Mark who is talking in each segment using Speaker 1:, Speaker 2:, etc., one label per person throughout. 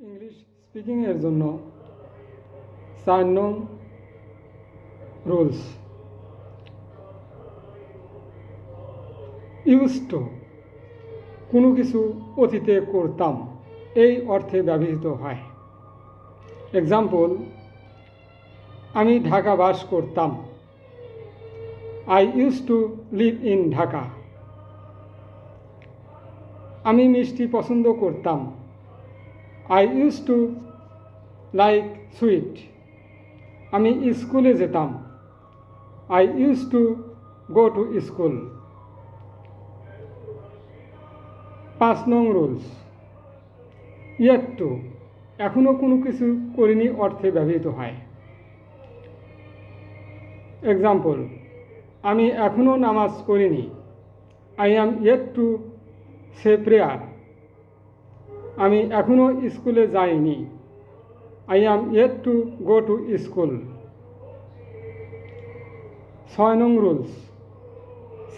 Speaker 1: English স্পিকিংয়ের জন্য 4 নং rules. Use to কোনো কিছু অতীতে করতাম এই অর্থে ব্যবহৃত হয়। এক্সাম্পল, আমি ঢাকা বাস করতাম। I use to live in Dhaka. আমি মিষ্টি পছন্দ করতাম। I use to like sweet. আমি স্কুলে যেতাম। I use to go to school. 5 নং রুলস। ইয়েট টু এখনও কোনো কিছু করিনি অর্থে ব্যবহৃত হয়। এক্সাম্পল, আমি এখনও নামাজ পড়িনি। I am yet to say prayer. আমি এখনও স্কুলে যাইনি। I am yet to go to school. 6 নং রুলস।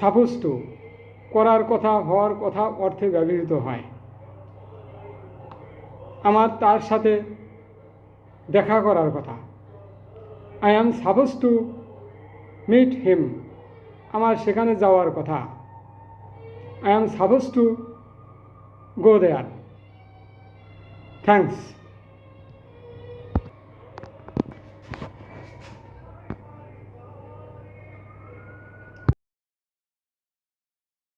Speaker 1: সাপোজ টু করার কথা, হওয়ার কথা অর্থে ব্যবহৃত হয়। আমার তার সাথে দেখা করার কথা। I am suppose to meet him. আমার সেখানে যাওয়ার কথা। I am suppose to go there. Thanks.